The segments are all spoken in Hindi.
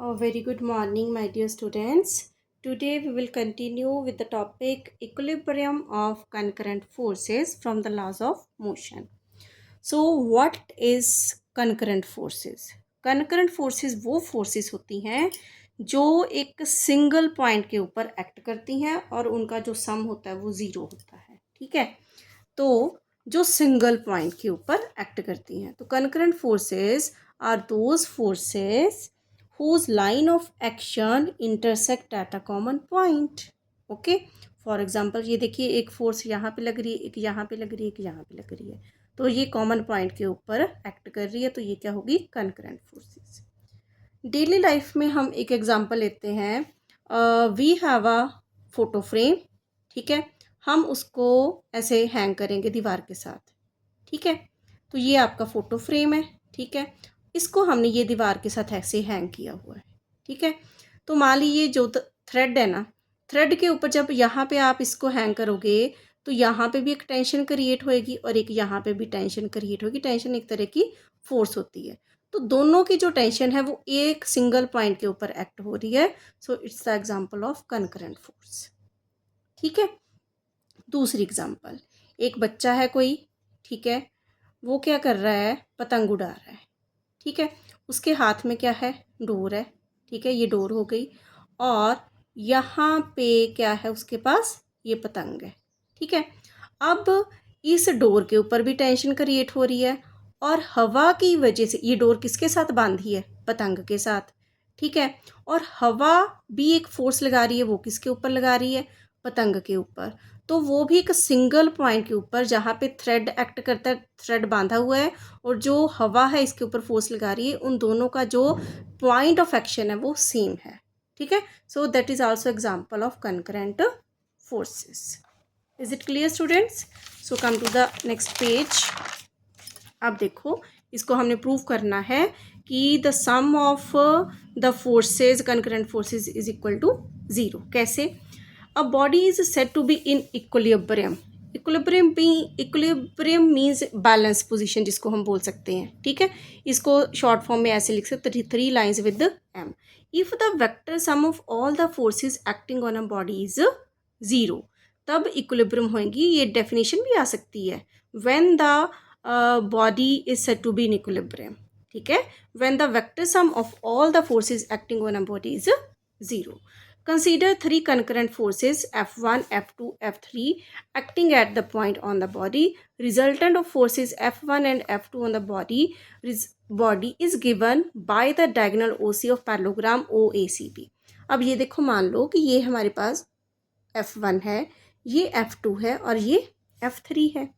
A very good morning, my dear students. Today we will continue with the topic equilibrium of concurrent forces from the laws of motion. So, what is concurrent forces? Concurrent forces वो forces होती हैं जो एक सिंगल पॉइंट के ऊपर एक्ट करती हैं और उनका जो सम होता है वो ज़ीरो होता है. ठीक है, तो जो सिंगल पॉइंट के ऊपर एक्ट करती हैं तो concurrent forces are those forces whose line of action intersect at a common point. Okay, for example ये देखिए, एक फोर्स यहाँ पे लग रही है, एक यहाँ पे लग रही है, एक यहाँ पे लग रही है, तो ये कॉमन पॉइंट के ऊपर एक्ट कर रही है, तो ये क्या होगी? Concurrent forces. डेली लाइफ में हम एक एग्जांपल लेते हैं. We have a photo frame. ठीक है, हम उसको ऐसे हैंग करेंगे दीवार के साथ. ठीक है, तो ये आपका फ़ोटो फ्रेम है. ठीक है, इसको हमने ये दीवार के साथ ऐसे हैंग किया हुआ है. ठीक है, तो मान लीजिए जो थ्रेड है ना, थ्रेड के ऊपर जब यहाँ पे आप इसको हैंग करोगे तो यहाँ पे भी एक टेंशन क्रिएट होएगी और एक यहाँ पे भी टेंशन क्रिएट होगी. टेंशन एक तरह की फोर्स होती है, तो दोनों की जो टेंशन है वो एक सिंगल पॉइंट के ऊपर एक्ट हो रही है. So it's the example of concurrent force. ठीक है, दूसरी एग्जाम्पल, एक बच्चा है कोई. ठीक है, वो क्या कर रहा है? पतंग उड़ा रहा है. ठीक है, उसके हाथ में क्या है? डोर है. ठीक है, ये डोर हो गई और यहाँ पे क्या है उसके पास? ये पतंग है. ठीक है, अब इस डोर के ऊपर भी टेंशन क्रिएट हो रही है और हवा की वजह से ये डोर किसके साथ बांधी है? पतंग के साथ. ठीक है, और हवा भी एक फोर्स लगा रही है, वो किसके ऊपर लगा रही है? पतंग के ऊपर. तो वो भी एक सिंगल पॉइंट के ऊपर जहाँ पे थ्रेड एक्ट करता है, थ्रेड बांधा हुआ है और जो हवा है इसके ऊपर फोर्स लगा रही है, उन दोनों का जो पॉइंट ऑफ एक्शन है वो सेम है. ठीक है, so that is also example of concurrent forces. Is it clear students? So come to the next page. अब देखो, इसको हमने प्रूव करना है कि the sum of the forces, concurrent forces is equal to zero. कैसे? A body is said to be in equilibrium. Equilibrium means balance position, जिसको हम बोल सकते हैं. ठीक है, इसको शॉर्ट फॉर्म में ऐसे लिख सकते हैं, three lines with M. If the vector sum of all the forces acting on a body is zero, तब इक्विलिब्रियम होएगी. ये डेफिनेशन भी आ सकती है, when the body is said to be in equilibrium. ठीक है, when the vector sum of all the forces acting on a body is zero. Consider three concurrent forces F1, F2, F3 acting at the point on the body. Resultant of forces F1 and F2 on the body is given by the diagonal OC of parallelogram OACB. अब ये देखो, मान लो कि ये हमारे पास F1 है, ये F2 है और ये F3 है.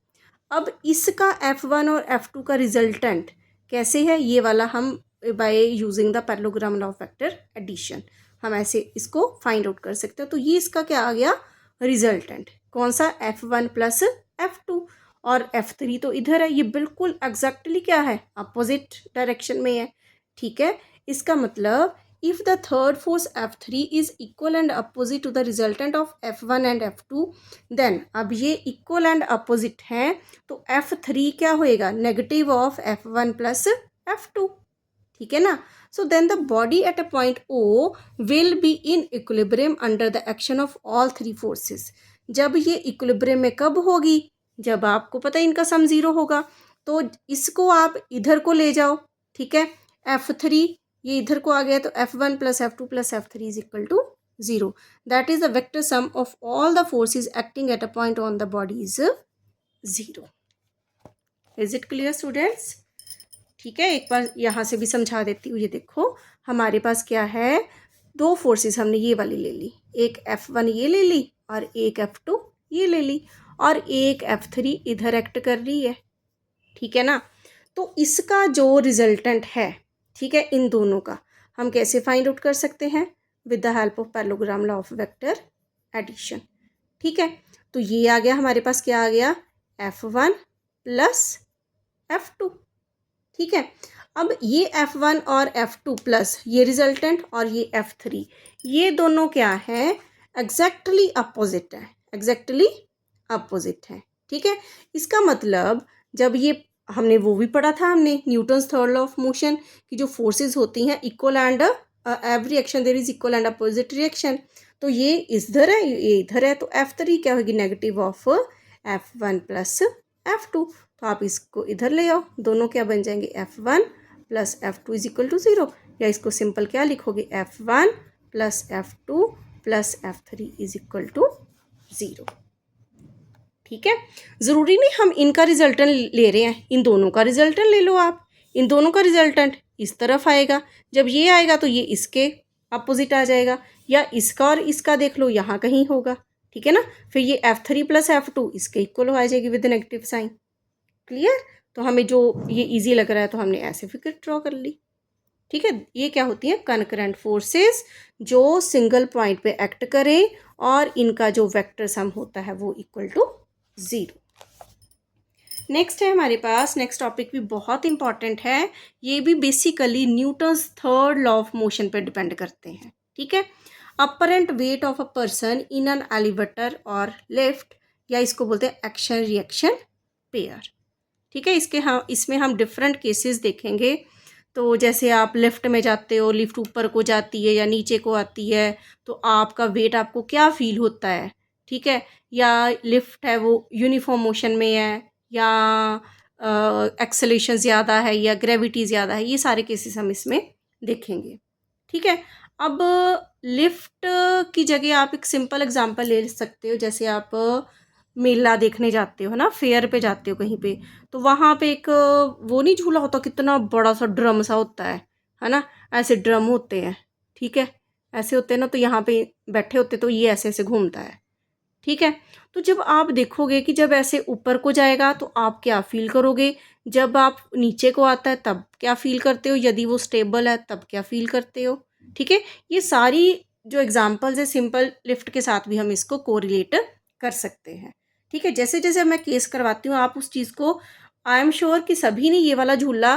अब इसका F1 और F2 का रिजल्टेंट कैसे है? ये वाला हम by using the parallelogram law of vector addition हम ऐसे इसको फाइंड आउट कर सकते हैं. तो ये इसका क्या आ गया? रिजल्टेंट. कौन सा? F1 plus F2. और F3 तो इधर है, ये बिल्कुल एग्जैक्टली क्या है? अपोजिट डायरेक्शन में है. ठीक है, इसका मतलब if the third force F3 is equal and opposite to the resultant of F1 and F2, then अब ये equal and opposite हैं तो F3 क्या होएगा? Negative of F1 plus F2. ठीक है ना? So then the body at a point O will be in equilibrium under the action of all three forces. जब ये इक्विलिब्रियम में कब होगी? जब आपको पता है इनका सम ज़ीरो होगा. तो इसको आप इधर को ले जाओ. ठीक है, F3 ये इधर को आ गया तो F1 plus F2 plus F3 is equal to zero. That is the vector sum of all the forces acting at a point on the body is zero. Is it clear students? ठीक है, एक बार यहाँ से भी समझा देती हूँ. ये देखो, हमारे पास क्या है? दो फोर्सेस हमने ये वाली ले ली, एक F1 ये ले ली और एक F2 ये ले ली, और एक F3 इधर एक्ट कर रही है. ठीक है ना? तो इसका जो रिजल्टेंट है, ठीक है, इन दोनों का हम कैसे फाइंड आउट कर सकते हैं? With the help of parallelogram law of vector addition. ठीक है, तो ये आ गया हमारे पास, क्या आ गया? F1 plus F2. ठीक है, अब ये F1 और F2 प्लस ये रिजल्टेंट और ये F3, ये दोनों क्या है? एग्जैक्टली अपोजिट है. एग्जैक्टली अपोजिट है. ठीक है, इसका मतलब जब ये हमने वो भी पढ़ा था, हमने Newton's third law of motion की जो फोर्सेस होती हैं equal and every action there is equal and opposite reaction. तो ये इधर है, ये इधर है, तो F3 क्या होगी, negative of F1 plus F2। तो आप इसको इधर ले आओ, दोनों क्या बन जाएंगे, F1 plus F2 is equal to 0, या इसको सिंपल क्या लिखोगे, F1 plus F2 plus F3 is equal to 0। ठीक है, ज़रूरी नहीं हम इनका रिजल्टेंट ले रहे हैं, इन दोनों का रिजल्टेंट ले लो आप। इन दोनों का रिजल्टेंट इस तरफ आएगा, जब ये आएगा तो ये इसके अपोजिट आ जाएगा, या इसका और इसका देख लो यहाँ कहीं होगा। ठीक है ना, फिर ये F3 प्लस F2 इसके इक्वल आ जाएगी विद नेगेटिव साइन। क्लियर, तो हमें जो ये इजी लग रहा है तो हमने ऐसे फिगर ड्रॉ कर ली। ठीक है, ये क्या होती है, कनकरेंट फोर्सेस जो सिंगल पॉइंट पे एक्ट करें और इनका जो वेक्टर सम होता है वो इक्वल टू 0। नेक्स्ट है हमारे पास, नेक्स्ट टॉपिक भी बहुत इंपॉर्टेंट है, ये भी basically Newton's third law of motion पे डिपेंड करते हैं। ठीक है, apparent wait of a person in an elevator और लिफ्ट, या इसको बोलते हैं एक्शन रिएक्शन पेयर। ठीक है, इसमें हम डिफरेंट केसेस देखेंगे। तो जैसे आप लिफ्ट में जाते हो, लिफ्ट ऊपर को जाती है या नीचे को आती है, तो आपका वेट आपको क्या फील होता है। ठीक है, या लिफ्ट है वो यूनिफॉर्म मोशन में है, या एक्सेलेरेशन ज़्यादा है या ग्रेविटी ज़्यादा है, ये सारे केसेस हम इसमें देखेंगे। ठीक है, अब लिफ्ट की जगह आप एक सिंपल एग्जांपल ले सकते हो, जैसे आप मेला देखने जाते हो ना, फेयर पे जाते हो कहीं पे, तो वहाँ पे एक वो नहीं झूला होता, कितना बड़ा सा ड्रम सा होता है ना, ऐसे ड्रम होते हैं। ठीक है, ऐसे होते हैं ना, तो यहाँ पे बैठे होते तो ये ऐसे ऐसे घूमता है। ठीक है, तो जब आप देखोगे कि जब ऐसे ऊपर को जाएगा तो आप क्या फील करोगे, जब आप नीचे को आता है तब क्या फील करते हो, यदि वो स्टेबल है तब क्या फील करते हो। ठीक है, ये सारी जो एग्जांपल्स है सिंपल लिफ्ट के साथ भी हम इसको कोरिलेट कर सकते हैं। ठीक है, जैसे जैसे मैं केस करवाती हूँ आप उस चीज़ को, आई एम श्योर कि सभी ने ये वाला झूला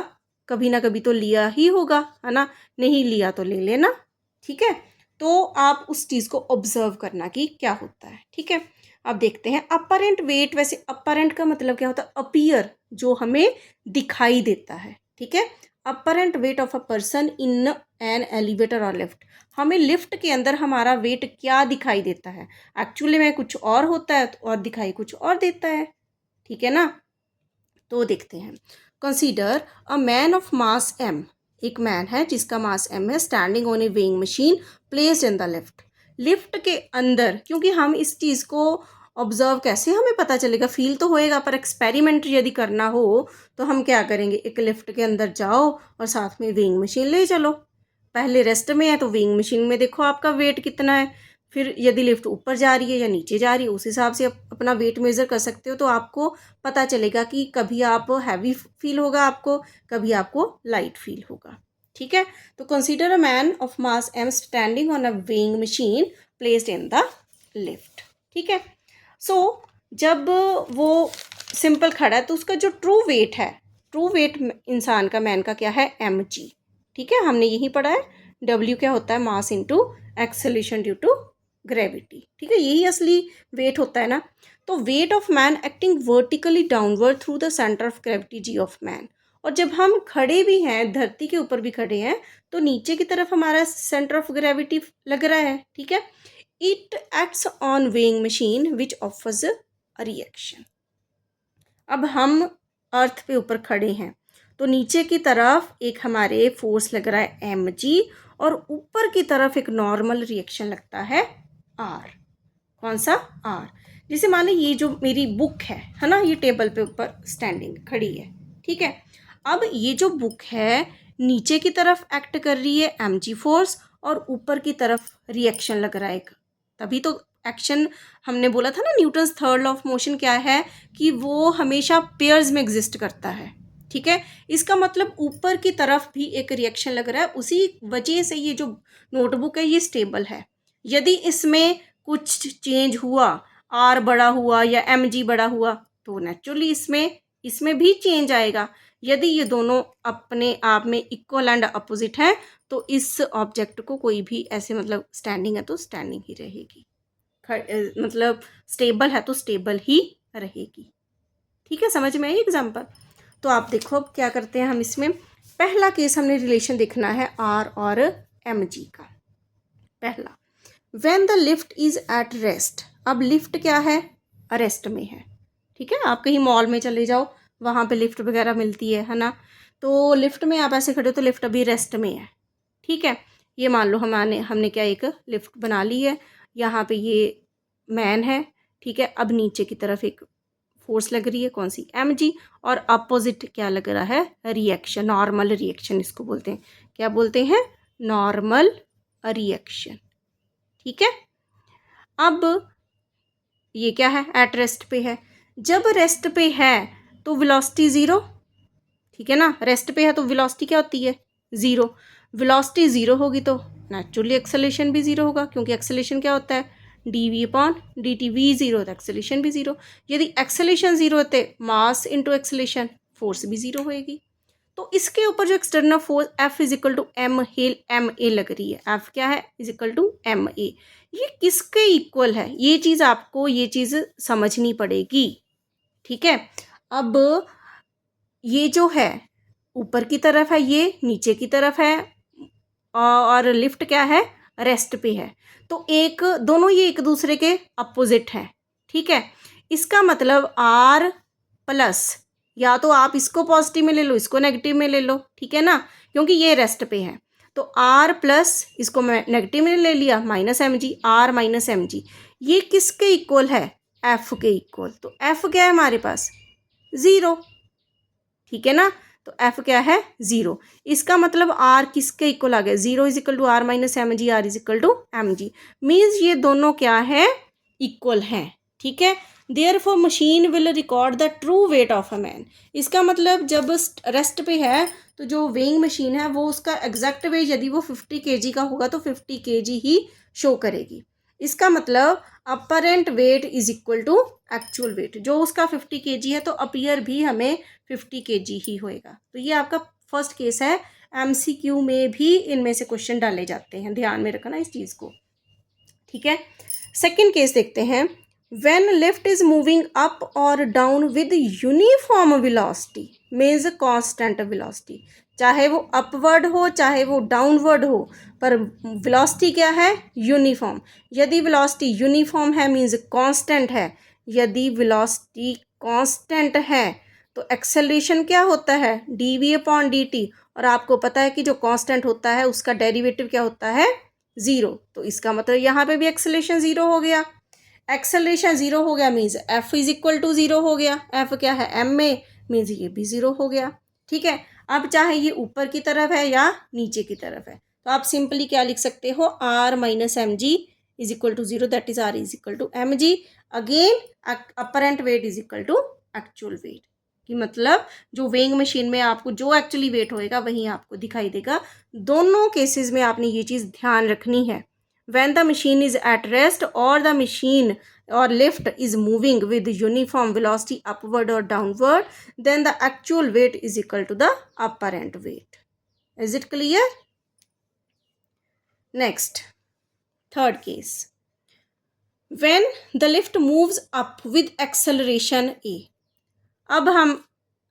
कभी ना कभी तो लिया ही होगा, है ना, नहीं लिया तो ले लेना। ठीक है, तो आप उस चीज़ को ऑब्जर्व करना कि क्या होता है। ठीक है, अब देखते हैं अपरेंट वेट। वैसे अपरेंट का मतलब क्या होता है, अपीयर, जो हमें दिखाई देता है। ठीक है, apparent wait of a person in an elevator और लिफ्ट, हमें लिफ्ट के अंदर हमारा वेट क्या दिखाई देता है, एक्चुअली में कुछ और होता है और दिखाई कुछ और देता है। ठीक है ना, तो देखते हैं। Consider a man of mass m, एक मैन है जिसका मास m है, standing on A weighing machine placed in the lift. Lift के अंदर, क्योंकि हम इस चीज़ को ऑब्जर्व कैसे हमें पता चलेगा, फील तो होएगा, पर एक्सपेरिमेंट यदि करना हो तो हम क्या करेंगे, एक लिफ्ट के अंदर जाओ और साथ में वेइंग मशीन ले चलो। पहले रेस्ट में है तो वेइंग मशीन में देखो आपका वेट कितना है, फिर यदि लिफ्ट ऊपर जा रही है या नीचे जा रही है उस हिसाब से अपना वेट मेज़र कर सकते हो। तो आपको पता चलेगा कि कभी आप हैवी फील होगा आपको, कभी आपको लाइट फील होगा। ठीक है, तो consider a man of mass m standing on a weighing machine placed in the lift. ठीक है, सो जब वो सिंपल खड़ा है तो उसका जो ट्रू वेट है, ट्रू वेट इंसान का, मैन का क्या है, mg। ठीक है, हमने यही पढ़ा है, w क्या होता है, mass into acceleration due to gravity. ठीक है, यही असली वेट होता है ना। तो weight of man acting vertically downward through the centre of gravity G of man, और जब हम खड़े भी हैं, धरती के ऊपर भी खड़े हैं, तो नीचे की तरफ हमारा सेंटर ऑफ ग्रेविटी लग रहा है। ठीक है, it acts on weighing machine which offers a reaction. अब हम अर्थ पे ऊपर खड़े हैं तो नीचे की तरफ एक हमारे फोर्स लग रहा है mg, और ऊपर की तरफ एक नॉर्मल रिएक्शन लगता है r। कौन सा, r। जैसे मान लो ये जो मेरी बुक है ना, ये टेबल पे ऊपर स्टैंडिंग खड़ी है। ठीक है, अब ये जो बुक है नीचे की तरफ एक्ट कर रही है mg फोर्स, और ऊपर की तरफ रिएक्शन लग रहा है एक, तभी तो एक्शन हमने बोला था ना, Newton's third law of motion क्या है कि वो हमेशा पेयर्स में एग्जिस्ट करता है। ठीक है, इसका मतलब ऊपर की तरफ भी एक रिएक्शन लग रहा है, उसी वजह से ये जो नोटबुक है ये स्टेबल है। यदि इसमें कुछ चेंज हुआ, आर बड़ा हुआ या mg बड़ा हुआ, तो नेचुरली इसमें भी चेंज आएगा। यदि ये दोनों अपने आप में इक्वल एंड अपोजिट हैं तो इस ऑब्जेक्ट को कोई भी ऐसे, मतलब स्टैंडिंग है तो स्टैंडिंग ही रहेगी, मतलब स्टेबल है तो स्टेबल ही रहेगी। ठीक है, समझ में आई एग्जाम्पल। तो आप देखो अब क्या करते हैं हम इसमें, पहला केस हमने रिलेशन देखना है r और एम जी का। पहला, when the lift is at rest. अब लिफ्ट क्या है, रेस्ट में है, ठीक है। आप कहीं मॉल में चले जाओ, वहाँ पे लिफ्ट वगैरह मिलती है ना, तो लिफ्ट में आप ऐसे खड़े हो तो लिफ्ट अभी रेस्ट में है, ठीक है। ये मान लो हमने क्या एक लिफ्ट बना ली है, यहाँ पे ये मैन है, ठीक है। अब नीचे की तरफ एक फोर्स लग रही है, कौन सी, एम जी, और अपोजिट क्या लग रहा है, रिएक्शन, नॉर्मल रिएक्शन इसको बोलते हैं। क्या बोलते हैं, नॉर्मल रिएक्शन, ठीक है। अब ये क्या है, एट रेस्ट पे है। जब रेस्ट पे है तो वेलोसिटी ज़ीरो, ठीक है ना। रेस्ट पे है तो वेलोसिटी क्या होती है, ज़ीरो। वेलोसिटी ज़ीरो होगी तो नेचुरली एक्सेलरेशन भी ज़ीरो होगा, क्योंकि एक्सेलरेशन क्या होता है, d v upon d t. V zero तो एक्सेलरेशन भी ज़ीरो। यदि एक्सेलरेशन ज़ीरो होते, मास इंटू एक्सेलरेशन, फोर्स भी ज़ीरो होएगी। तो इसके ऊपर जो external force F is equal to m a लग रही है, एफ क्या है, is equal to m a. ये किसके इक्वल है, ये चीज़ आपको ये चीज़ समझनी पड़ेगी, ठीक है। अब ये जो है ऊपर की तरफ है, ये नीचे की तरफ है, और लिफ्ट क्या है, रेस्ट पे है। तो एक दोनों ये एक दूसरे के अपोजिट हैं, ठीक है। इसका मतलब आर प्लस, या तो आप इसको पॉजिटिव में ले लो, इसको नेगेटिव में ले लो, ठीक है ना, क्योंकि ये रेस्ट पे है। तो आर प्लस, इसको मैं नेगेटिव में ले लिया, minus M g, R minus M g, ये किसके इक्वल है, एफ के इक्वल। तो एफ क्या है हमारे पास, ज़ीरो, ठीक है ना। तो एफ क्या है, ज़ीरो। इसका मतलब आर किसके इक्वल आ गया, zero is equal to R minus M g, R is equal to m g. Means ये दोनों क्या है, इक्वल हैं, ठीक है। Therefore machine will record the true weight of a man. इसका मतलब जब रेस्ट पे है तो जो वेइंग मशीन है वो उसका एग्जैक्ट वेट, यदि वो 50 kg का होगा तो 50 kg ही शो करेगी। इसका मतलब apparent weight is equal to actual weight. जो उसका 50 kg है तो अपीयर भी हमें 50 kg ही होएगा। तो ये आपका फर्स्ट केस है। MCQ में भी इनमें से क्वेश्चन डाले जाते हैं, ध्यान में रखना इस चीज़ को, ठीक है। सेकेंड केस देखते हैं। When lift is moving up और down with uniform velocity means constant velocity. चाहे वो अपवर्ड हो चाहे वो डाउनवर्ड हो, पर वेलोसिटी क्या है, यूनिफॉर्म। यदि वेलोसिटी यूनिफॉर्म है मीन्स कांस्टेंट है। यदि वेलोसिटी कांस्टेंट है तो एक्सेलरेशन क्या होता है, d v upon d t. और आपको पता है कि जो कांस्टेंट होता है उसका डेरिवेटिव क्या होता है, ज़ीरो। तो इसका मतलब यहाँ पे भी एक्सेलरेशन ज़ीरो हो गया। एक्सेलरेशन ज़ीरो हो गया means F is equal to zero हो गया। एफ क्या है, एम ए, मीन्स ये भी ज़ीरो हो गया, ठीक है। अब चाहे ये ऊपर की तरफ है या नीचे की तरफ है, तो आप सिंपली क्या लिख सकते हो, R minus M g is equal to zero, that is R is equal to m g. Again apparent weight is equal to actual weight, कि मतलब जो वेइंग मशीन में आपको जो एक्चुअली वेट होएगा वही आपको दिखाई देगा। दोनों केसेस में आपने ये चीज़ ध्यान रखनी है। When the machine is at rest or the machine or lift is moving with uniform velocity upward or downward, then the actual weight is equal to the apparent weight. Is it clear? Next, third case. When the lift moves up with acceleration A. अब हम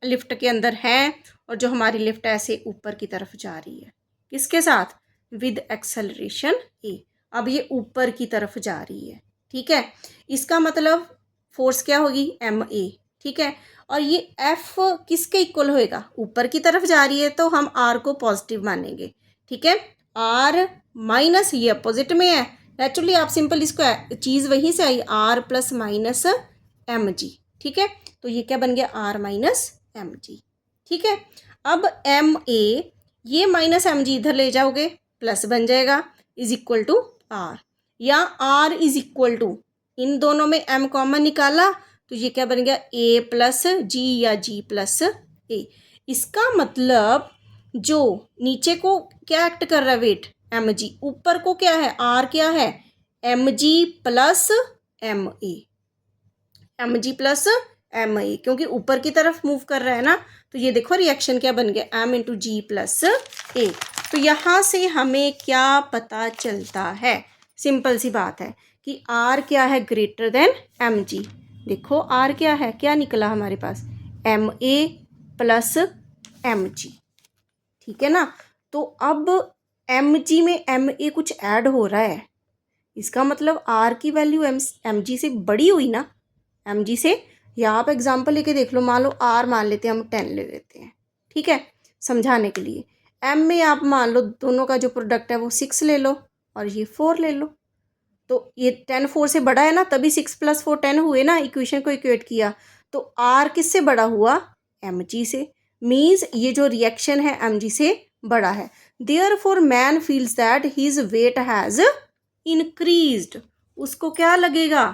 लिफ्ट के अंदर हैं और जो हमारी लिफ्ट ऐसे ऊपर की तरफ जा रही है, किसके साथ, विद एक्सेलरेशन ए। अब ये ऊपर की तरफ जा रही है, ठीक है। इसका मतलब फोर्स क्या होगी, एम ए, ठीक है। और ये एफ किसके इक्वल होएगा, ऊपर की तरफ जा रही है तो हम आर को पॉजिटिव मानेंगे, ठीक है। आर माइनस, ये अपोजिट में है, नेचुरली आप सिंपल इसको चीज़ वहीं से आई, R plus minus M G, ठीक है। तो ये क्या बन गया, आर माइनस एम जी, ठीक है। अब एम ए, ये माइनस एम जी इधर ले जाओगे प्लस बन जाएगा, इज इक्वल टू आर, या आर इज इक्वल टू, इन दोनों में एम कॉमन निकाला तो ये क्या बन गया, ए प्लस जी या जी प्लस ए। इसका मतलब जो नीचे को क्या एक्ट कर रहा है, वेट एम जी, ऊपर को क्या है, आर क्या है, m g plus m a, m g plus m a, क्योंकि ऊपर की तरफ मूव कर रहा है ना। तो ये देखो रिएक्शन क्या बन गया, एम इंटू जी प्लस ए। तो यहाँ से हमें क्या पता चलता है, सिंपल सी बात है कि आर क्या है, ग्रेटर देन एम जी। देखो आर क्या है, क्या निकला हमारे पास, एम ए प्लस एम जी, ठीक है ना। तो अब mg में ma कुछ ऐड हो रहा है, इसका मतलब r की वैल्यू mg से बड़ी हुई ना, mg से। या आप एग्जाम्पल लेके देख लो, मान लो r मान लेते हैं, हम 10 ले लेते हैं, ठीक है, समझाने के लिए। m में आप मान लो दोनों का जो प्रोडक्ट है वो 6 ले लो और ये 4 ले लो, तो ये 10 4 से बड़ा है ना, तभी 6 + 4 10 हुए ना, इक्वेशन को इक्वेट किया। तो r किससे बड़ा हुआ? mg से। मीन्स ये जो रिएक्शन है mg से बड़ा है। Therefore man feels that his weight has increased. उसको क्या लगेगा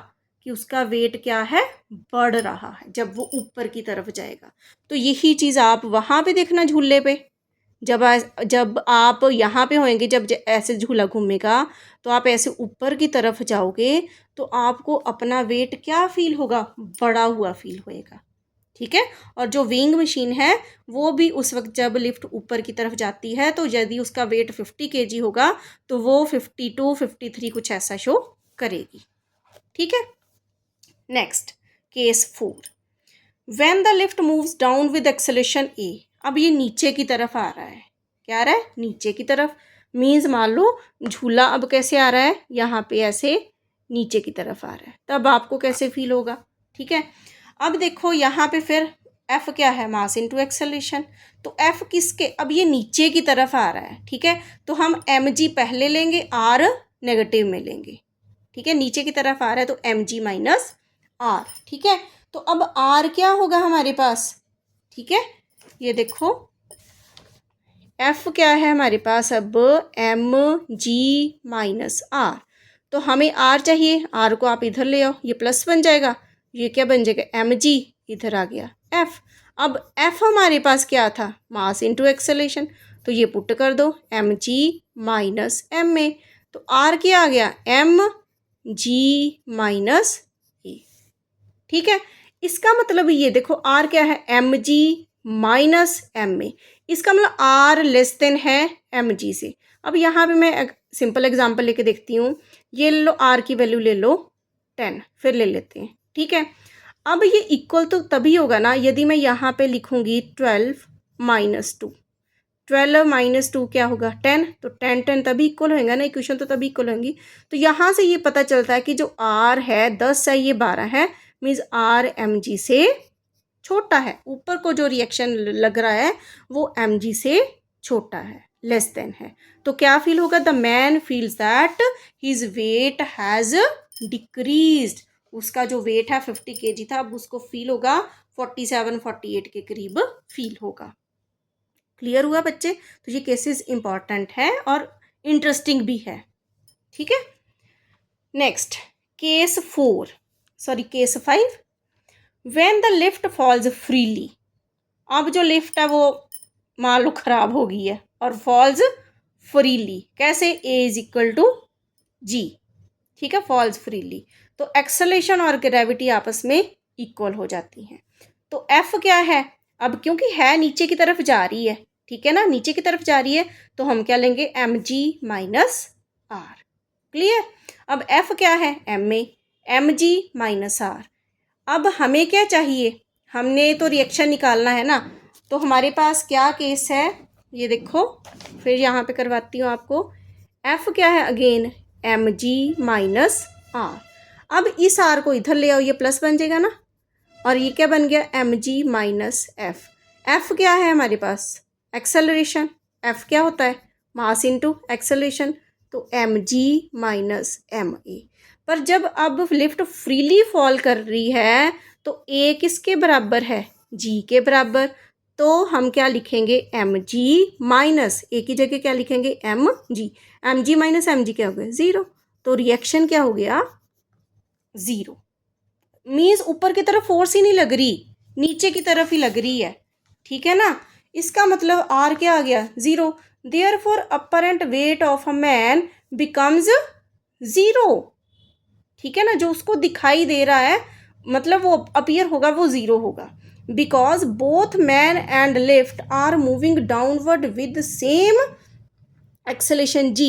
कि उसका वेट क्या है, बढ़ रहा है, जब वो ऊपर की तरफ जाएगा। तो यही चीज़ आप वहाँ पे देखना झूले पे, जब आप यहाँ पे होंगे, जब ऐसे झूला घूमेगा तो आप ऐसे ऊपर की तरफ जाओगे तो आपको अपना वेट क्या फील होगा, बढ़ा हुआ फील होएगा, ठीक है। और जो विंग मशीन है वो भी उस वक्त जब लिफ्ट ऊपर की तरफ जाती है, तो यदि उसका वेट 50 kg होगा तो वो 52 53 कुछ ऐसा शो करेगी, ठीक है। Next case 4, when the lift moves down with acceleration a। अब ये नीचे की तरफ आ रहा है, क्या आ रहा है, नीचे की तरफ। मीन्स मान लो झूला अब कैसे आ रहा है, यहाँ पे ऐसे नीचे की तरफ आ रहा है, तब आपको कैसे फील होगा, ठीक है। अब देखो यहाँ पे फिर एफ क्या है, मास इनटू एक्सेलरेशन। तो एफ किसके, अब ये नीचे की तरफ आ रहा है, ठीक है, तो हम एम जी पहले लेंगे, आर नेगेटिव में लेंगे, ठीक है। नीचे की तरफ आ रहा है तो एम जी माइनस आर, ठीक है। तो अब आर क्या होगा हमारे पास, ठीक है, ये देखो एफ क्या है हमारे पास, अब एम जी माइनस आर। तो हमें आर चाहिए, आर को आप इधर ले आओ, ये प्लस बन जाएगा, ये क्या बन जाएगा, एम जी, इधर आ गया एफ। अब एफ हमारे पास क्या था, मास इनटू एक्सेलरेशन, तो ये पुट कर दो, m g minus m a. तो आर क्या आ गया, एम जी माइनस ए, ठीक है। इसका मतलब ये देखो आर क्या है, m g minus m a, इसका मतलब आर लेस देन है एम जी से। अब यहाँ पे मैं सिंपल एग्जांपल लेके देखती हूँ, ये लो आर की वैल्यू ले लो 10, फिर ले लेते हैं, ठीक है। अब ये इक्वल तो तभी होगा ना यदि मैं यहाँ पे लिखूँगी 12 माइनस 2। 12 माइनस 2 क्या होगा, 10। तो 10 10 तभी इक्वल होएगा ना, इक्वेशन तो तभी इक्वल होंगी। तो यहाँ से ये पता चलता है कि जो आर है 10 है, ये 12 है, मीन्स आर एम जी से छोटा है। ऊपर को जो रिएक्शन लग रहा है वो एम जी से छोटा है, लेस देन है। तो क्या फील होगा, the man feels that his weight has decreased. उसका जो वेट है 50 kg था, अब उसको फील होगा 47 48 के करीब फील होगा। क्लियर हुआ बच्चे? तो ये केसेस इंपॉर्टेंट है और इंटरेस्टिंग भी है, ठीक है। Next case 5, when the lift falls freely. अब जो लिफ्ट है वो मान लो खराब हो गई है और फॉल्स फ्रीली, कैसे, ए इज इक्वल टू जी, ठीक है, फॉल्स फ्रीली। तो एक्सेलरेशन और ग्रेविटी आपस में इक्वल हो जाती हैं। तो एफ क्या है, अब क्योंकि है नीचे की तरफ जा रही है, ठीक है ना, नीचे की तरफ जा रही है, तो हम क्या लेंगे, m g minus R. Clear. अब एफ क्या है, एम जी माइनस आर। अब हमें क्या चाहिए, हमने तो रिएक्शन निकालना है ना, तो हमारे पास क्या केस है, ये देखो, फिर यहाँ पे करवाती हूँ आपको। एफ क्या है, again m g minus R. अब इस आर को इधर ले आओ, ये प्लस बन जाएगा ना, और ये क्या बन गया, m g minus F. F क्या है हमारे पास, एक्सेलरेशन। एफ क्या होता है, मास इनटू एक्सेलरेशन, तो m g minus m a. पर जब अब लिफ्ट फ्रीली फॉल कर रही है तो ए किसके बराबर है, जी के बराबर। तो हम क्या लिखेंगे, एम जी माइनस ए की जगह क्या लिखेंगे, m g. M g minus M g क्या हो गया, ज़ीरो। तो रिएक्शन क्या हो गया, ज़ीरो। मीन्स ऊपर की तरफ फोर्स ही नहीं लग रही, नीचे की तरफ ही लग रही है, ठीक है ना। इसका मतलब आर क्या आ गया, zero. Therefore apparent wait of a man becomes zero, ठीक है ना, जो उसको दिखाई दे रहा है मतलब वो अपीयर होगा, वो ज़ीरो होगा। Because both man and lift are moving downward with same acceleration g,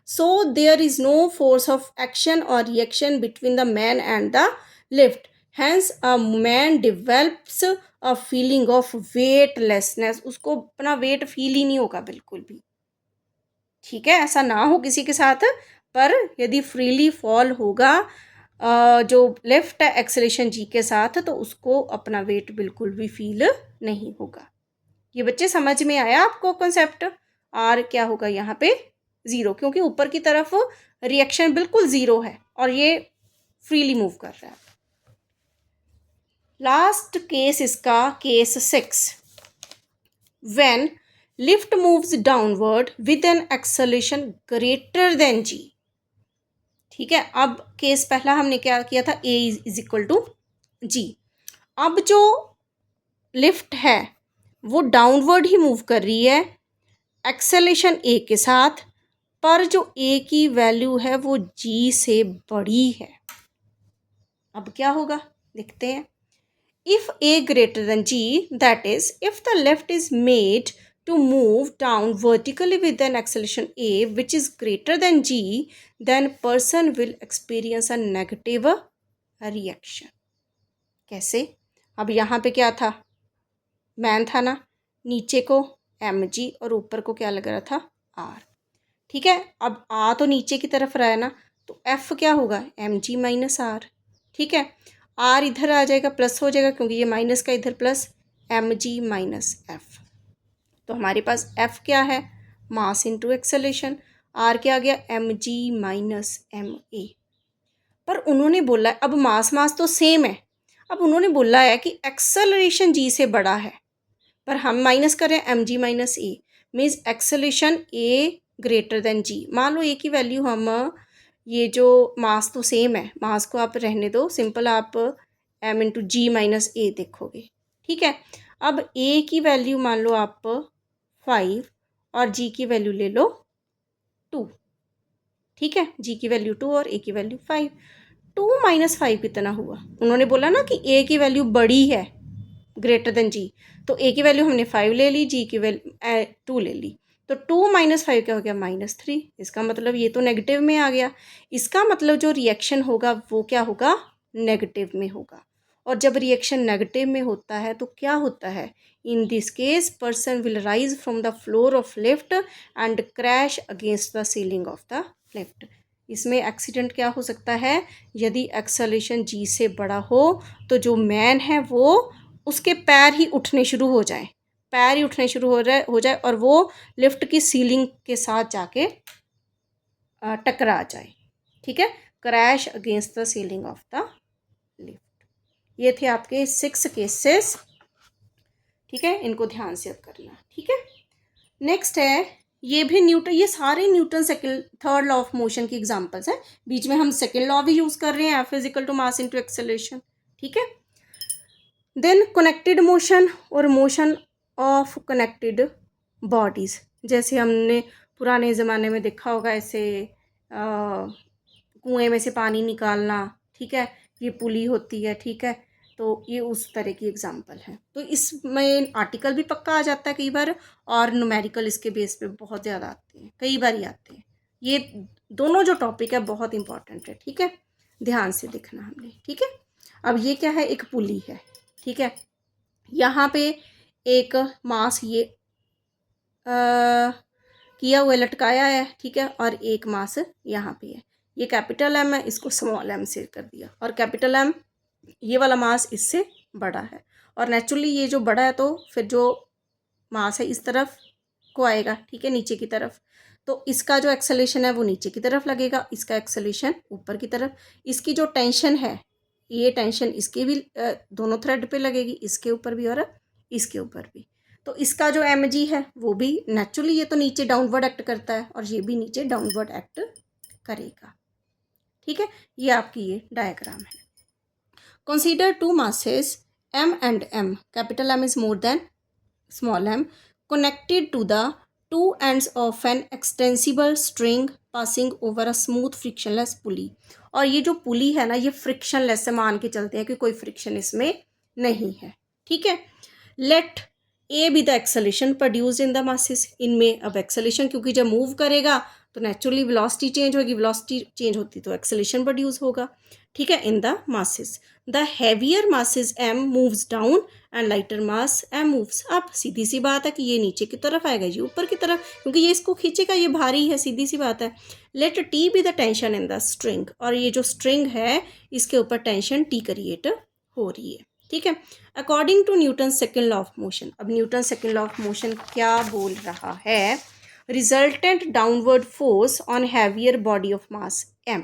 so there is no force of action or reaction between the man and the lift, hence a man develops a feeling of weightlessness। उसको अपना वेट फील ही नहीं होगा बिल्कुल भी। ठीक है, ऐसा ना हो किसी के साथ, पर यदि फ्रीली फॉल होगा जो लेफ्ट एक्सेलेरेशन जी के साथ, तो उसको अपना वेट बिल्कुल भी फील नहीं होगा। ये बच्चे समझ में आया आपको कॉन्सेप्ट? आर क्या होगा यहाँ पे 0, क्योंकि ऊपर की तरफ रिएक्शन बिल्कुल 0 है और ये फ्रीली मूव कर रहा है। लास्ट केस इसका case 6, when lift moves downward with an acceleration greater than G. ठीक है, अब केस पहला हमने क्या किया था, A is equal to G. अब जो लिफ्ट है वो डाउनवर्ड ही मूव कर रही है एक्सेलेरेशन ए के साथ, पर जो ए की वैल्यू है वो जी से बड़ी है। अब क्या होगा देखते हैं। If a greater than g, that is if the lift is made to move down vertically with an acceleration a which is greater than g, then person will experience a negative reaction. कैसे? अब यहाँ पे क्या था, मैन था ना, नीचे को mg और ऊपर को क्या लग रहा था r। ठीक है, अब आ तो नीचे की तरफ रहा है ना, तो f क्या होगा mg माइनस r। ठीक है, आर इधर आ जाएगा, प्लस हो जाएगा क्योंकि ये माइनस का इधर plus, M g minus F. तो हमारे पास एफ क्या है, मास इनटू एक्सेलेरेशन। आर क्या आ गया, m g minus m a. पर उन्होंने बोला है, अब मास मास तो सेम है, अब उन्होंने बोला है कि एक्सेलरेशन जी से बड़ा है, पर हम माइनस कर रहे हैं एम जी माइनस ए, मीन्स एक्सेलरेशन ए ग्रेटर देन जी। मान लो ए की वैल्यू हम, ये जो मास तो सेम है, मास को आप रहने दो सिंपल, आप एम इंटू जी माइनस ए देखोगे। ठीक है, अब ए की वैल्यू मान लो आप 5 और जी की वैल्यू ले लो 2। ठीक है, जी की वैल्यू 2 और ए की वैल्यू 5। 2 माइनस 5 कितना हुआ, उन्होंने बोला ना कि ए की वैल्यू बड़ी है ग्रेटर देन जी, तो ए की वैल्यू हमने 5 ले ली, जी की वैल्यू 2 ले ली, तो 2 माइनस 5 क्या हो गया, -3। इसका मतलब ये तो नेगेटिव में आ गया, इसका मतलब जो रिएक्शन होगा वो क्या होगा, नेगेटिव में होगा। और जब रिएक्शन नेगेटिव में होता है तो क्या होता है, in this case person will rise from the floor of lift and crash against the ceiling of the lift. इसमें एक्सीडेंट क्या हो सकता है, यदि एक्सेलरेशन जी से बड़ा हो तो जो मैन है वो, उसके पैर ही उठने शुरू हो जाए, पैर ही उठने शुरू हो जाए और वो लिफ्ट की सीलिंग के साथ जाके टकरा जाए। ठीक है, crash against the ceiling of the lift. ये थे आपके 6 केसेस। ठीक है, इनको ध्यान से अब करना। ठीक है, नेक्स्ट है, ये भी न्यूटन, ये सारे Newton second third law of motion की एग्जांपल्स हैं, बीच में हम सेकंड लॉ भी यूज कर रहे हैं, F is equal to mass into acceleration. ठीक है, देन कनेक्टेड मोशन और मोशन ऑफ कनेक्टेड बॉडीज़, जैसे हमने पुराने ज़माने में देखा होगा, ऐसे कुएं में से पानी निकालना। ठीक है, ये पुली होती है। ठीक है, तो ये उस तरह की एग्जांपल है। तो इसमें आर्टिकल भी पक्का आ जाता है कई बार, और न्यूमेरिकल इसके बेस पे बहुत ज़्यादा आते हैं, कई बार ही आते हैं। ये दोनों जो टॉपिक है बहुत इंपॉर्टेंट है। ठीक है, ध्यान से देखना हमने। ठीक है, अब ये क्या है, एक पुली है। ठीक है, यहाँ पे एक मास ये किया हुआ लटकाया है। ठीक है, और एक मास यहाँ पे है, ये कैपिटल एम है, इसको स्मॉल एम से कर दिया, और कैपिटल एम ये वाला मास इससे बड़ा है, और नेचुरली ये जो बड़ा है तो फिर जो मास है इस तरफ को आएगा। ठीक है, नीचे की तरफ, तो इसका जो एक्सेलेरेशन है वो नीचे की तरफ लगेगा, इसका एक्सेलेरेशन ऊपर की तरफ। इसकी जो टेंशन है, ये टेंशन इसके भी दोनों थ्रेड पे लगेगी, इसके ऊपर भी और इसके ऊपर भी। तो इसका जो एम जी है वो भी नेचुरली, ये तो नीचे डाउनवर्ड एक्ट करता है और ये भी नीचे डाउनवर्ड एक्ट करेगा। ठीक है, ये आपकी ये डायग्राम है। Consider two masses m and m, capital M is more than small m, connected to the two ends of an extensible string passing over a smooth frictionless pulley। और ये जो पुली है ना, ये फ्रिक्शनलेस है, मान के चलते हैं कि कोई फ्रिक्शन इसमें नहीं है। ठीक है, let a be the acceleration produce in the masses. इनमें अब एक्सेलेरेशन, क्योंकि जब मूव करेगा तो नेचुरली वेलोसिटी चेंज होगी, वेलोसिटी चेंज होती तो एक्सेलेरेशन प्रोड्यूस होगा। ठीक है, in the masses the heavier masses m moves down and lighter mass m moves up. सीधी सी बात है कि ये नीचे की तरफ आएगा, ये ऊपर की तरफ, क्योंकि ये इसको खींचेगा, ये भारी है, सीधी सी बात है। Let T be the tension in the string, और ये जो स्ट्रिंग है इसके ऊपर टेंशन टी क्रिएट हो रही है, ठीक है। According to Newton second law of motion, अब Newton second law of motion क्या बोल रहा है, resultant downward force on heavier body of mass m,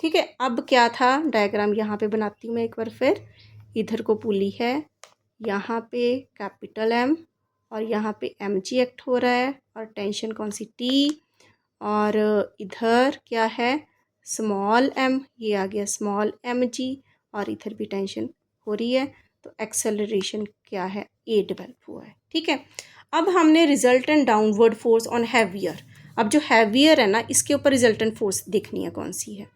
ठीक है। अब क्या था, डायग्राम यहाँ पे बनाती हूँ मैं एक बार फिर। इधर को पुली है, यहाँ पे कैपिटल M और यहाँ पे mg एक्ट हो रहा है, और टेंशन कौन सी T, और इधर क्या है स्मॉल m, ये आ गया स्मॉल mg, और इधर भी टेंशन हो रही है, तो एक्सेलरेशन क्या है a डेवलप हुआ है, ठीक है। अब हमने resultant downward force on heavier, अब जो हैवियर है ना इसके ऊपर रिजल्टेंट फोर्स देखनी है कौन सी है।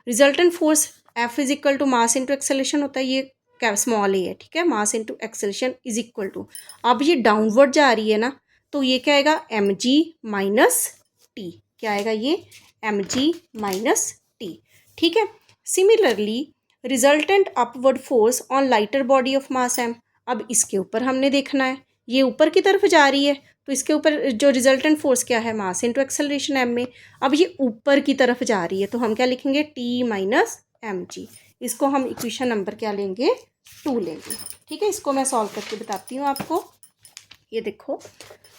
Resultant force F is equal to mass into acceleration होता है, ये क्या स्मॉल ए है, ठीक है, mass into acceleration is equal to, अब ये डाउनवर्ड जा रही है ना, तो ये क्या आएगा mg माइनस टी, क्या आएगा ये mg माइनस टी, ठीक है। Similarly resultant upward force on lighter body of mass m, अब इसके ऊपर हमने देखना है, ये ऊपर की तरफ जा रही है, तो इसके ऊपर जो रिजल्टेंट फोर्स क्या है मास इंटू एक्सेलरेशन m में, अब ये ऊपर की तरफ जा रही है, तो हम क्या लिखेंगे t माइनस mg, इसको हम इक्वेशन नंबर क्या लेंगे 2 लेंगे, ठीक है। इसको मैं सॉल्व करके बताती हूँ आपको। ये देखो,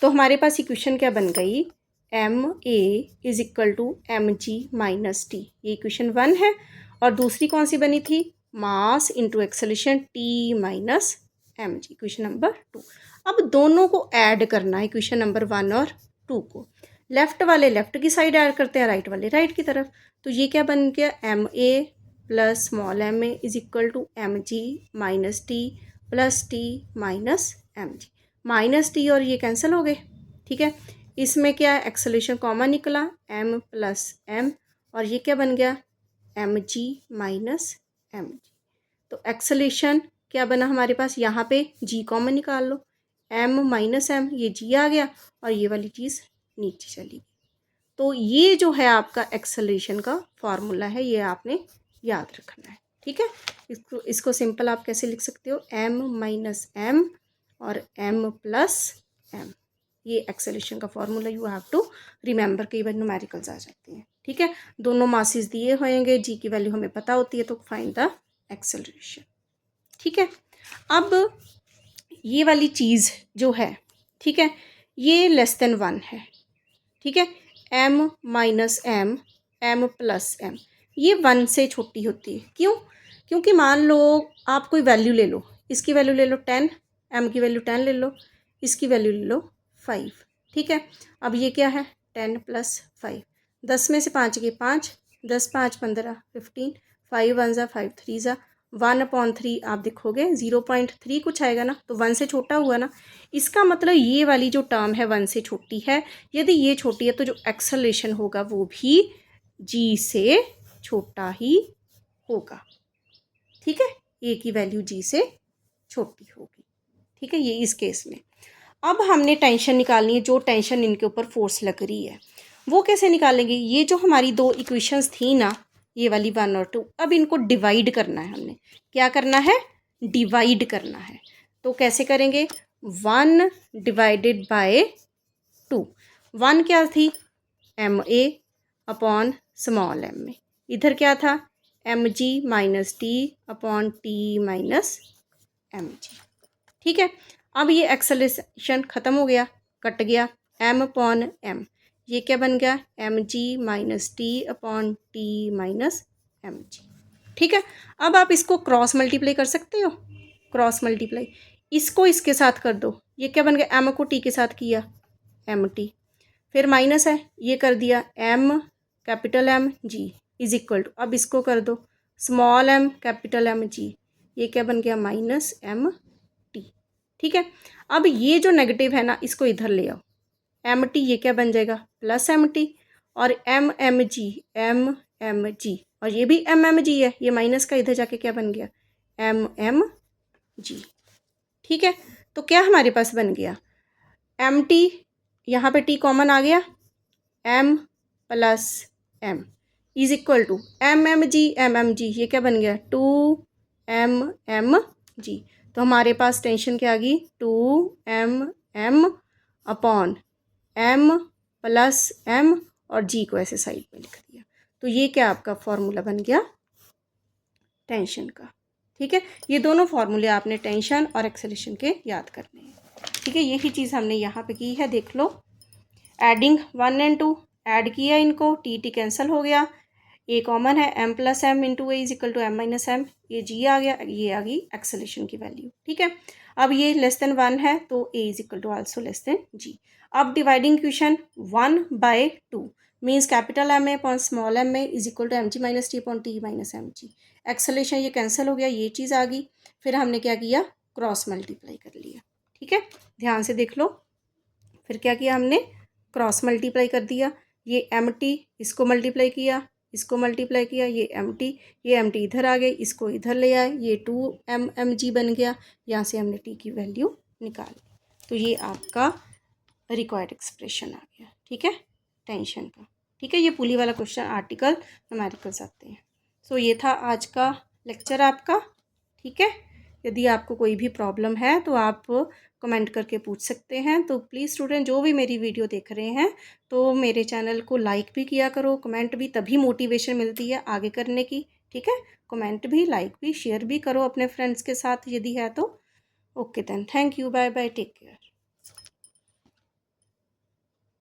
तो हमारे पास इक्वेशन क्या बन गई, m a is equal to m g minus T, ये इक्वेशन 1 है, और दूसरी कौन सी बनी थी, mass into acceleration T minus M g, equation number 2। अब दोनों को ऐड करना है, इक्वेशन नंबर 1 और 2 को, लेफ्ट वाले लेफ्ट की साइड ऐड करते हैं, राइट वाले राइट की तरफ, तो ये क्या बन गया m A plus small m a is equal to m g minus T plus T minus M g, minus T और ये कैंसिल हो गए, ठीक है। इसमें क्या एक्सेलरेशन कॉमन निकला m प्लस m, और ये क्या बन गया m g minus M g, तो एक्सेलरेशन क्या बना हमारे पास, यहाँ पे g कॉमन निकाल लो, m माइनस m, ये g आ गया और ये वाली चीज़ नीचे चली गई। तो ये जो है आपका एक्सेलरेशन का फॉर्मूला है, ये आपने याद रखना है, ठीक है। इसको सिंपल आप कैसे लिख सकते हो, m माइनस m और m प्लस m, ये एक्सेलरेशन का formula you have to remember, कई बार न्यूमेरिकल्स आ जाते हैं, ठीक है। दोनों मासेस दिए होंगे, जी की वैल्यू हमें पता होती है, तो फाइंड द एक्सेलरेशन, ठीक है। अब ये वाली चीज़ जो है, ठीक है, ये लेस देन 1 है, ठीक है, m minus m, m plus m, ये 1 से छोटी होती है, क्यों, क्योंकि मान लो आप कोई वैल्यू ले लो, इसकी वैल्यू ले लो 10, m की वैल्यू 10 ले लो, इसकी वैल्यू ले लो 5, ठीक है। अब ये क्या है 10 प्लस 5, 10 में से 5 गए 5, 10 5 15 15, 5 1 ज़ा 5 3 ज़ा 1/3, आप देखोगे 0.3 कुछ आएगा ना, तो 1 से छोटा हुआ ना, इसका मतलब ये वाली जो टर्म है 1 से छोटी है, यदि ये छोटी है तो जो एक्सेलरेशन होगा वो भी g से छोटा ही होगा, ठीक है, a की वैल्यू g से छोटी होगी, ठीक है, ये इस केस में। अब हमने टेंशन निकालनी है, जो टेंशन इनके ऊपर फोर्स लग रही है वो कैसे निकालेंगे, ये जो हमारी दो इक्वेशंस थी ना, ये वाली 1 और 2, अब इनको डिवाइड करना है, हमने क्या करना है डिवाइड करना है, तो कैसे करेंगे 1 डिवाइडेड बाय 2, 1 क्या थी m a upon small m a, इधर क्या था m g minus T upon T minus M G, ठीक है। अब ये एक्सेलरेशन ख़त्म हो गया, कट गया, m अपॉन m, ये क्या बन गया m g minus T upon T minus M G, ठीक है। अब आप इसको क्रॉस मल्टीप्लाई कर सकते हो, क्रॉस मल्टीप्लाई, इसको इसके साथ कर दो, ये क्या बन गया m को t के साथ किया एम टी, फिर माइनस है ये कर दिया m capital M g is equal to, अब इसको कर दो small m capital M g, ये क्या बन गया माइनस m टी, ठीक है। अब ये जो नेगेटिव है ना इसको इधर ले आओ, एम टी ये क्या बन जाएगा प्लस एम टी, और एम एम जी, और ये भी एम एम जी है, ये माइनस का इधर जाके क्या बन गया एम एम जी, ठीक है। तो क्या हमारे पास बन गया एम टी, यहाँ पे टी कॉमन आ गया, m plus m is equal to m m g, ये क्या बन गया 2 एम एम जी, तो हमारे पास टेंशन क्या आ गई, 2m upon m plus m और g को ऐसे साइड में लिख दिया। तो ये क्या आपका फॉर्मूला बन गया टेंशन का। ठीक है, ये दोनों फॉर्मूले आपने टेंशन और एक्सेलरेशन के याद करने हैं। ठीक है, यही चीज़ हमने यहाँ पे की है, देख लो। एडिंग 1 and 2, ऐड किया इनको, टी कैंसिल हो गया, ए कॉमन है, m plus m into a is equal to m minus m, ये g आ गया, ये आ गई एक्सेलरेशन की वैल्यू। ठीक है, अब ये लेस देन 1 है तो a is equal to also less than g। अब dividing equation 1/2 means capital M a upon small m a is equal to mg minus T upon T minus M g. Acceleration ये कैंसिल हो गया, ये चीज़ आ गई। फिर हमने क्या किया, क्रॉस मल्टीप्लाई कर लिया। ठीक है, ध्यान से देख लो। फिर क्या किया हमने, क्रॉस मल्टीप्लाई कर दिया, ये mt इसको मल्टीप्लाई किया, इसको मल्टीप्लाई किया, ये mt इधर आ गई, इसको इधर ले आए, ये 2mg बन गया। यहाँ से हमने t की वैल्यू निकाल ली। तो ये आपका रिक्वायर्ड एक्सप्रेशन आ गया। ठीक है, टेंशन का। ठीक है, ये पुली वाला क्वेश्चन आर्टिकल न्यूमेरिकल्स आते हैं। सो ये था आज का लेक्चर आपका। ठीक है, यदि आपको कोई भी प्रॉब्लम है तो आप कमेंट करके पूछ सकते हैं। तो प्लीज़ स्टूडेंट, जो भी मेरी वीडियो देख रहे हैं तो मेरे चैनल को लाइक भी किया करो, कमेंट भी, तभी मोटिवेशन मिलती है आगे करने की। ठीक है, कमेंट भी, लाइक भी, शेयर भी करो अपने फ्रेंड्स के साथ यदि है तो। Okay then, thank you, bye bye, take care.